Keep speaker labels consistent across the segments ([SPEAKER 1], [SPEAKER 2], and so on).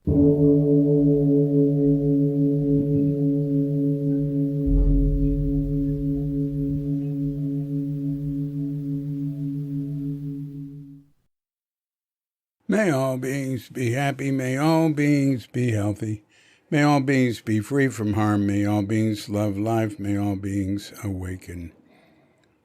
[SPEAKER 1] May all beings be happy. May all beings be healthy. May all beings be free from harm. May all beings love life. May all beings awaken.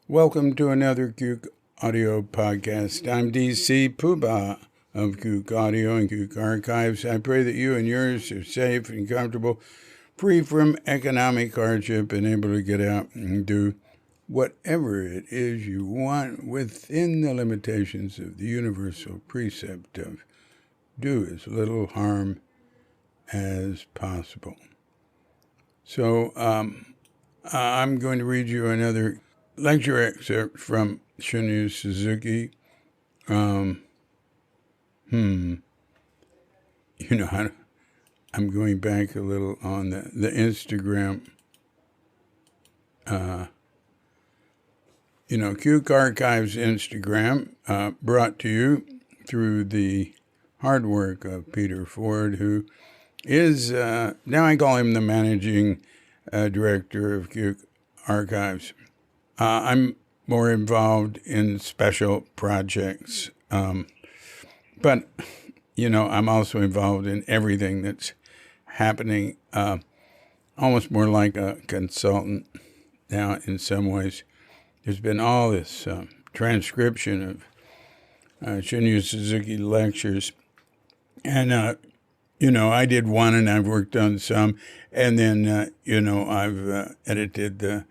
[SPEAKER 1] Welcome to another Kook Audio podcast. I'm DC Poobah of Kook Audio and Kook Archives. I pray that you and yours are safe and comfortable, free from economic hardship, and able to get out and do whatever it is you want within the limitations of the universal precept of do as little harm as possible. So I'm going to read you another lecture excerpt from Shunryu Suzuki. I'm going back a little on the Instagram. Kook Archives Instagram, brought to you through the hard work of Peter Ford, who is, now I call him the managing director of Kook Archives. I'm more involved in special projects, but, I'm also involved in everything that's happening, almost more like a consultant now in some ways. There's been all this transcription of Shunryu Suzuki lectures. And, I did one and I've worked on some. And then, I've edited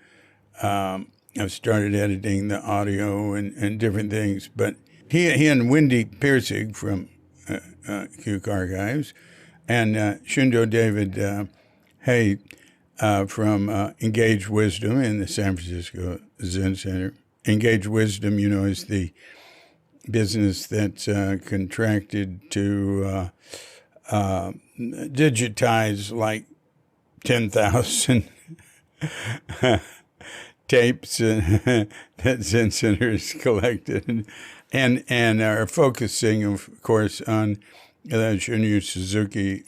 [SPEAKER 1] I've started editing the audio and different things. But he and Wendy Piercig from Kook Archives and Shundo David Hay from Engaged Wisdom in the San Francisco Zen Center. Engaged Wisdom, is the business that's contracted to digitize like 10,000 tapes that Zen Centers collected, and are focusing, of course, on the Shunryu Suzuki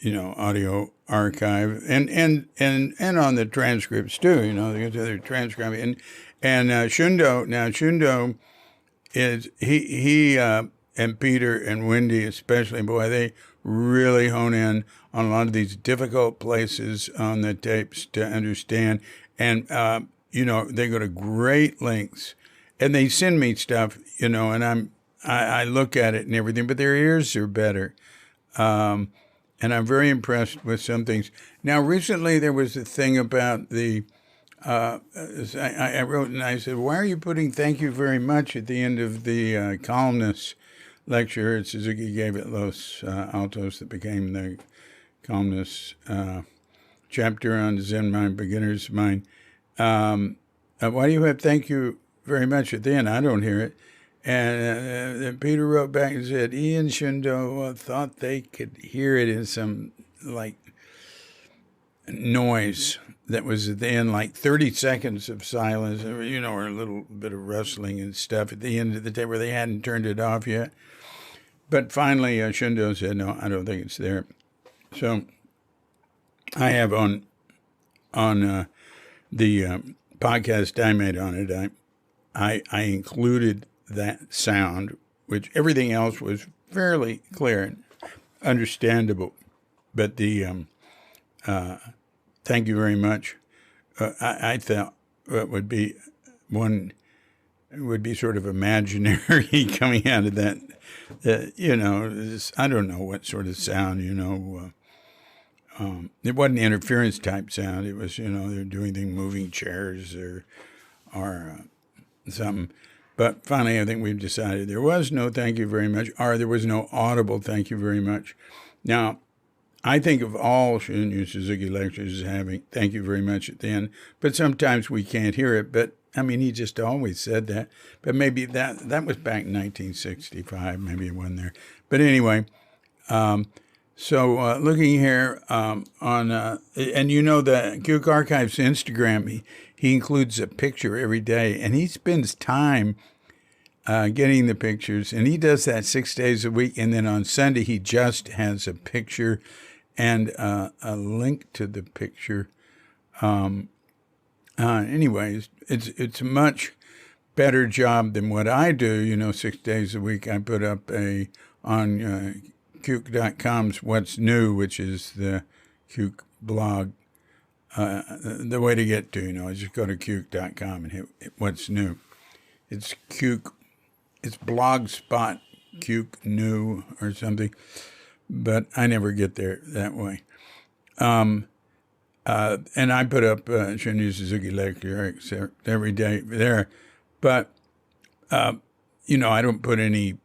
[SPEAKER 1] audio archive and on the transcripts too, the other transcript and Shundo is he and Peter and Wendy especially, boy, they really hone in on a lot of these difficult places on the tapes to understand, and they go to great lengths, and they send me stuff, and I look at it and everything, but their ears are better. And I'm very impressed with some things. Now, recently there was a thing about the, I wrote and I said, why are you putting thank you very much at the end of the calmness lecture? Suzuki gave at Los Altos that became the calmness chapter on Zen Mind, Beginner's Mind. Why do you have thank you very much at the end? I don't hear it. And Peter wrote back and said, Ian Shundo thought they could hear it in some, noise that was at the end, 30 seconds of silence, or a little bit of rustling and stuff at the end of the day where they hadn't turned it off yet. But finally, Shundo said, no, I don't think it's there. So I have on the podcast I made on it, I included that sound, which everything else was fairly clear and understandable. But the thank you very much, I thought it would be sort of imaginary coming out of that. I don't know what sort of sound, it wasn't interference type sound. It was, they're doing things, moving chairs or something. But finally, I think we've decided there was no thank you very much, or there was no audible thank you very much. Now, I think of all Shunryu Suzuki lectures as having thank you very much at the end, but sometimes we can't hear it. But, he just always said that. But maybe that was back in 1965. Maybe it wasn't there. But anyway, so looking here on, and the Kook Archives Instagram, he includes a picture every day, and he spends time getting the pictures. And he does that 6 days a week. And then on Sunday, he just has a picture and a link to the picture. Anyways, it's a much better job than what I do. 6 days a week, I put up on Cuke.com's What's New, which is the Cuke blog. The way to get to, just go to Cuke.com and hit What's New. It's Cuke, it's Blogspot, Cuke New or something, but I never get there that way. And I put up Shunryu Suzuki lecture every day there, but I don't put any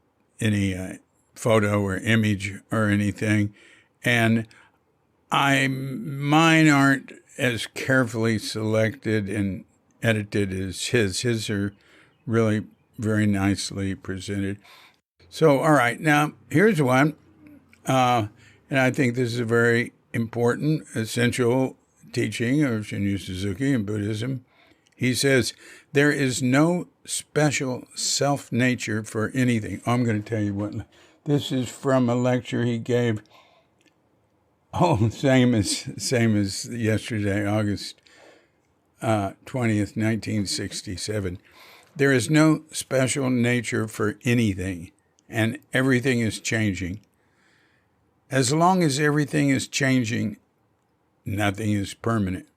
[SPEAKER 1] photo or image or anything, and mine aren't as carefully selected and edited as his. His are really very nicely presented. So, all right, now here's one, and I think this is a very important, essential teaching of Shunryu Suzuki in Buddhism. He says, there is no special self-nature for anything. I'm going to tell you what. This is from a lecture he gave. Same as yesterday, August 20th, 1967. There is no special nature for anything, and everything is changing. As long as everything is changing, nothing is permanent.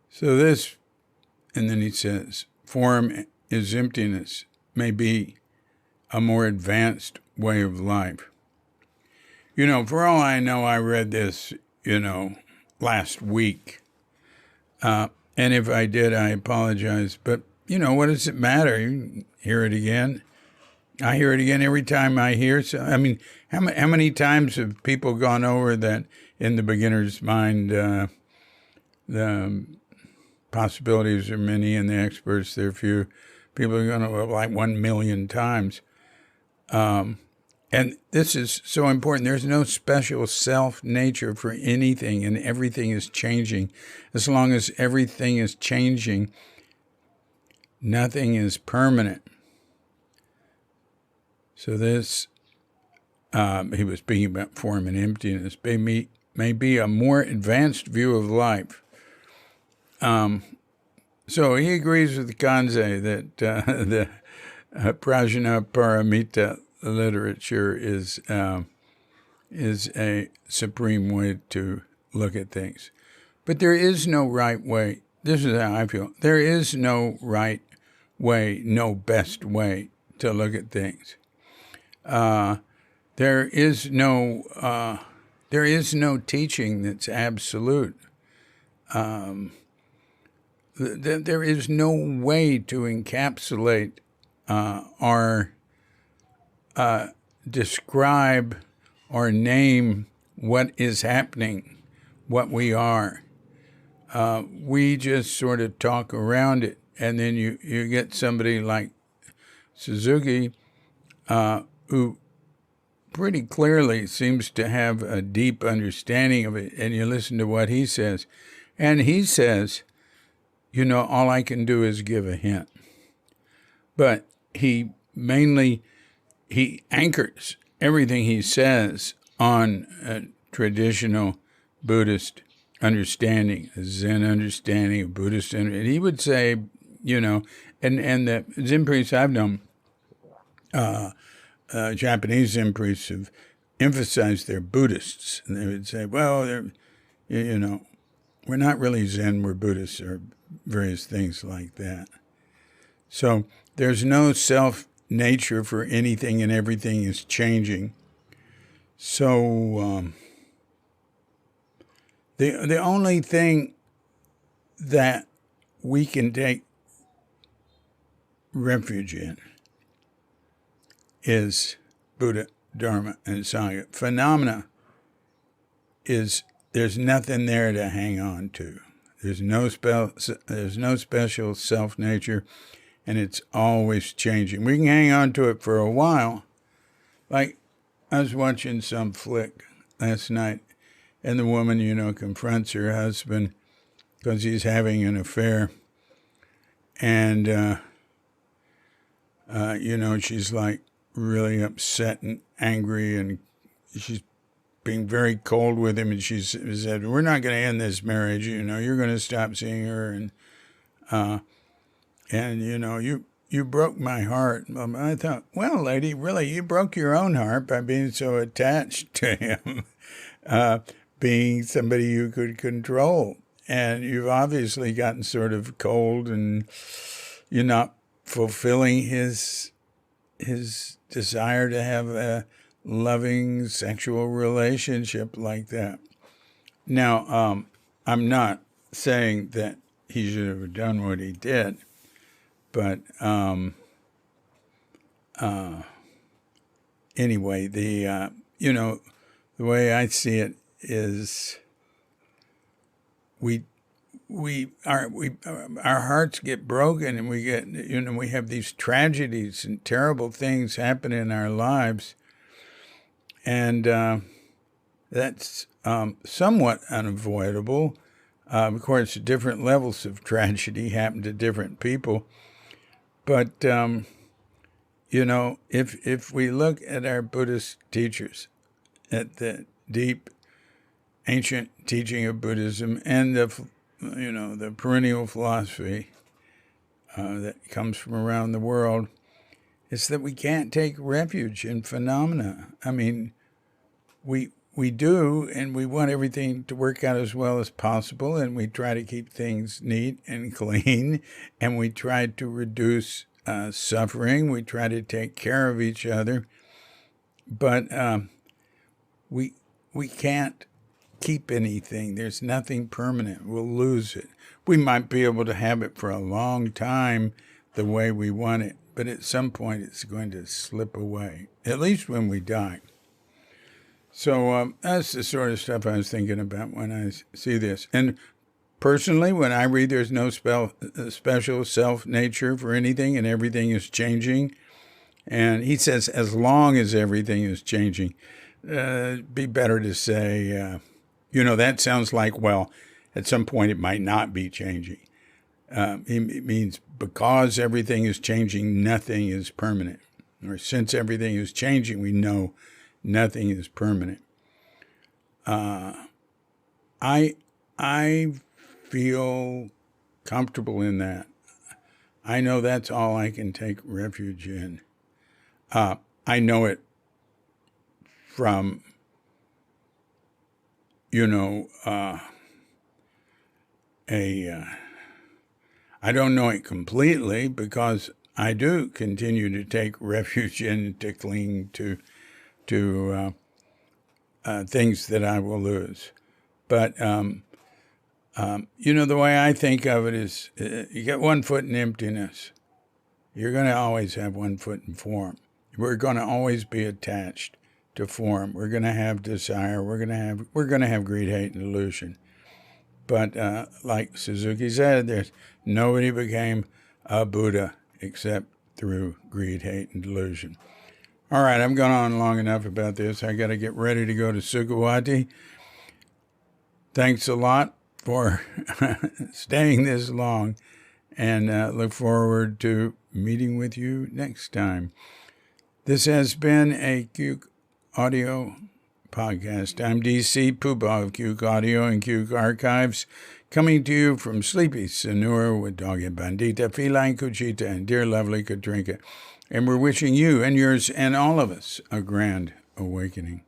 [SPEAKER 1] So this, and then he says, form is emptiness, may be a more advanced way of life. For all I know, I read this, last week. And if I did, I apologize. But, what does it matter? You hear it again. I hear it again every time I hear. So, how many times have people gone over that in the beginner's mind, the possibilities are many and the experts, there are few? People are going to like 1 million times. And this is so important. There's no special self-nature for anything, and everything is changing. As long as everything is changing, nothing is permanent. So this, he was speaking about form and emptiness, may be a more advanced view of life. So he agrees with the Kanzei that the Prajna Paramita literature is a supreme way to look at things. But there is no right way. This is how I feel. There is no right way, no best way to look at things. There is no teaching that's absolute. There is no way to encapsulate or describe or name what is happening, what we are. We just sort of talk around it, and then you get somebody like Suzuki, who pretty clearly seems to have a deep understanding of it, and you listen to what he says. And he says, all I can do is give a hint. But he anchors everything he says on a traditional Buddhist understanding, a Zen understanding, a Buddhist understanding. And he would say, and the Zen priests I've known, Japanese Zen priests have emphasized they're Buddhists. And they would say, well, we're not really Zen, we're Buddhists, or various things like that. So there's no self-nature for anything, and everything is changing. So the only thing that we can take refuge in is Buddha, Dharma, and Sangha. Phenomena there's nothing there to hang on to. There's no special self-nature, and it's always changing. We can hang on to it for a while. Like, I was watching some flick last night, and the woman, confronts her husband because he's having an affair. And She's like really upset and angry, and she's being very cold with him. And she said, "We're not going to end this marriage. You're going to stop seeing her, and you broke my heart." I thought, well, lady, really, you broke your own heart by being so attached to him, being somebody you could control. And you've obviously gotten sort of cold, and you're not fulfilling his desire to have a loving sexual relationship like that. Now, I'm not saying that he should have done what he did, but anyway, the way I see it is our hearts get broken, and we have these tragedies and terrible things happen in our lives, and that's somewhat unavoidable. Of course, different levels of tragedy happen to different people, but if we look at our Buddhist teachers, at the deep ancient teaching of Buddhism and the perennial philosophy that comes from around the world, is that we can't take refuge in phenomena. I mean, we do, and we want everything to work out as well as possible, and we try to keep things neat and clean, and we try to reduce suffering. We try to take care of each other, but we can't keep anything. There's nothing permanent. We'll lose it. We might be able to have it for a long time the way we want it, but at some point it's going to slip away, at least when we die. So that's the sort of stuff I was thinking about when I see this. And personally, when I read there's no special self-nature for anything and everything is changing, and he says as long as everything is changing, be better to say, that sounds like, well, at some point it might not be changing. It means because everything is changing, nothing is permanent. Or since everything is changing, we know nothing is permanent. I feel comfortable in that. I know that's all I can take refuge in. I know it from, I don't know it completely, because I do continue to take refuge in, to cling to things that I will lose. But, the way I think of it is you get one foot in emptiness. You're going to always have one foot in form. We're going to always be attached to form. We're going to have desire. We're going to have greed, hate, and delusion. But like Suzuki said, there's nobody became a Buddha except through greed, hate, and delusion. All right, I've gone on long enough about this. I got to get ready to go to Sokoji. Thanks a lot for staying this long, and look forward to meeting with you next time. This has been a Cuke Audio podcast. I'm DC Poobah of Cuke Audio and Cuke Archives, coming to you from sleepy Sonora with Doggy Bandita, Feline Cuchita, and dear lovely Katrinka. And we're wishing you and yours and all of us a grand awakening.